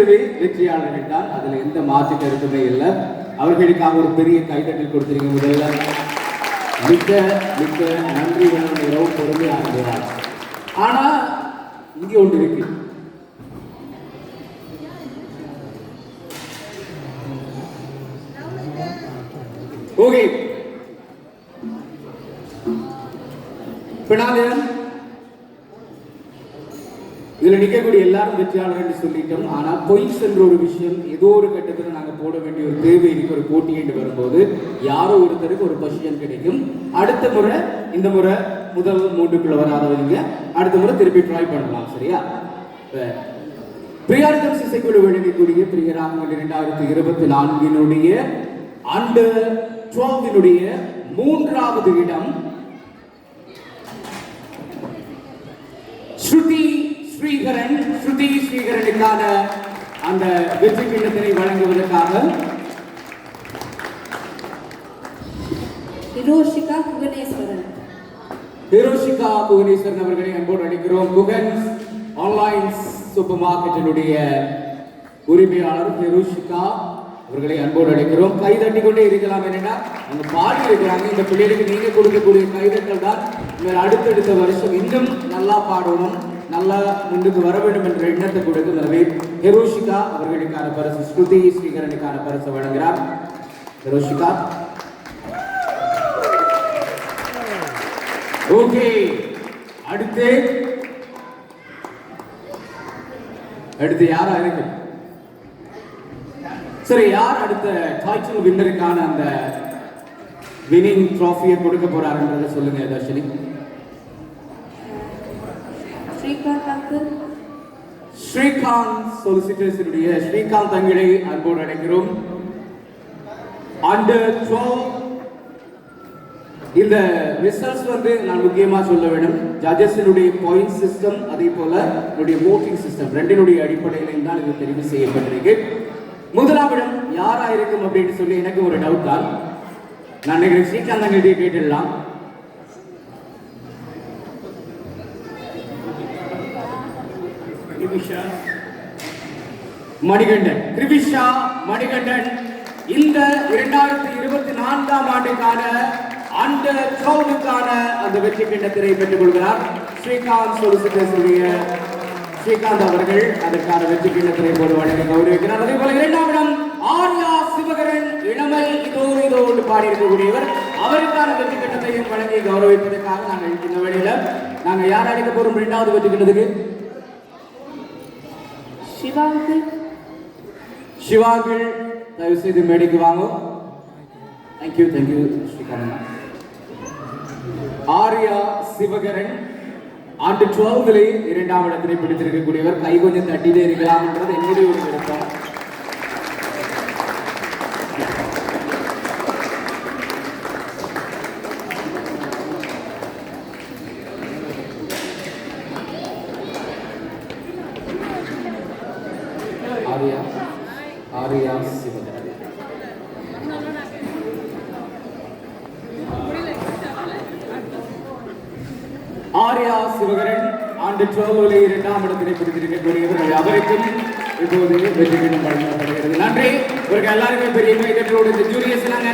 பேருமே வெற்றியாளர்கள் தான், அதுல எந்த மாற்று கருத்துமே இல்லை. அவர்களுக்காக ஒரு பெரிய கைதட்டல் கொடுத்திருக்க முதல்ல மிக்க மிக்க நன்றி வேணும், பொறுமையாக இருந்தார். ஆனா இங்க ஒன்று இருக்கு. ஓகே, இதுல நிற்கக்கூடிய எல்லாரும் வெற்றியாளர்கள் சொல்லிட்டோம். ஆனா பொய்ஸ் என்ற ஒரு விஷயம் ஏதோ ஒரு கட்டத்தில் நாங்க போட வேண்டிய ஒரு தேவை இருக்கு. ஒரு போட்டி என்று வரும்போது யாரோ ஒருத்தருக்கு ஒரு பொசிஷன் கிடைக்கும். அடுத்த முறை, இந்த முறை முதல் 3க்குள்ள வராதவங்க அடுத்த முறை திருப்பி ட்ரை பண்ணலாம். சரியா? பிரியாரிதம் இசைக்குழு வழங்கக்கூடிய பிரியராகங்கள் 2024 அண்டர் 12 3வது இடம் ஸ்ருதி ஸ்ரீகரனுக்கான அந்த வெற்றி கிண்ணத்தினை வழங்குவதற்காக ஹிரோஷிகா புவனேஸ்வரன் அவர்களை அன்போடு அழைக்கிறோம். குகன் ஆன்லைன் சூப்பர் மார்க்கெட்டினுடைய உரிமையாளர் ஹிரோஷிகா அவர்களை அன்போடு அழைக்கிறோம். கை தட்டி கொண்டே இருக்கலாம். என்னன்னா அவங்க பாடி இருக்கிறாங்க. இந்த பிள்ளைகளுக்கு நீங்க கொடுக்கக்கூடிய கைதட்டல் தான் அடுத்தடுத்த வருஷம் இன்னும் நல்லா பாடணும், நல்லா முன்னுக்கு வர வேண்டும் என்ற எண்ணத்தை கொடுக்கும். எனவே ஹிரோஷிகா அவர்களுக்கான பரிசு ஸ்ருதி ஸ்ரீகரனுக்கான பரிசு வழங்குகிறார். ஹிரோஷிகா. ஓகே, அடுத்து யாரா இருக்கு? சரி, யார் அடுத்த டைட்டில் வின்னருக்கான அந்த வினிங் ட்ராஃபியை கொடுக்க போறாருன்றதை சொல்லுங்க தர்ஷினி. ஸ்ரீகாந்த் சொலிசிட்டர்ஸுடைய ஸ்ரீகாந்த் தங்களை அன்போடு அழைக்கிறோம். அண்டர் 12 இந்த ரிசல்ட்ஸ் நான் முக்கியமா சொல்ல வேண்டும். ஜட்ஜஸினுடைய பாயிண்ட் சிஸ்டம், அதே போல வோட்டிங் சிஸ்டம் ரெண்டினுடைய அடிப்படையிலும் தான் இது தெரிவு செய்யப்பட்டிருக்கு. முதலாவிடம் யாரா இருக்கும் அப்படின்னு சொல்லி எனக்கு ஒரு டவுட் தான். நான் நினைக்கிறேன் ஸ்ரீகாந்த் தங்கள்கிட்ட கேட்டுடலாம். கிரிவிஷா மணிகண்டன் இந்த 2024 ஆண்டுக்கான அண்டர் 12க்கான அந்த வெற்றி கிண்ணத்தினை பெற்றுக் கொள்கிறார். ஸ்ரீகாந்த் சொலிசிட்டர்ஸுடைய ஸ்ரீகாந்த் அவர்கள் அதற்கான வெற்றி கிண்ணத்தினை போடு வழங்கி கௌரவிக்கிறார். அதே போல 2ஆம் இடம் ஆர்யா சிவகரன், இளமை இதோடு பாடி இருக்கக்கூடியவர். அவருக்கான வெற்றி கிண்ணத்தையும் வழங்கி கௌரவிப்பதற்காக நாங்கள் இந்த வேளையில நாங்க யார் அழைக்க போறோம்? 2வது வெற்றி கிண்ணத்துக்கு சிவாங்கிள் தயவு செய்து மேடைக்கு வாங்க. தேங்க்யூ ஸ்ரீகாந்த். ஆர்யா சிவகரன் அண்டர் 12 2ஆம் இடத்தினை பிடித்திருக்கக்கூடியவர். கை கொஞ்சம் தட்டிலே இருக்கலாம் என்றது என்னுடைய ஒரு விருப்பம். ஆர்யா சிவகரன். ஆர்யா சிவகரன் அண்டர் 12 2ஆம் இடத்தினை பிடித்திருக்கக்கூடியவர்கள். அவருக்கும் இப்போது வெற்றி கிண்ணம் வழங்கப்படுகிறது. நன்றி. இவர்கள் எல்லாருமே பெரிய கைதட்டலோடு இந்த ஜூரியஸ் நாங்க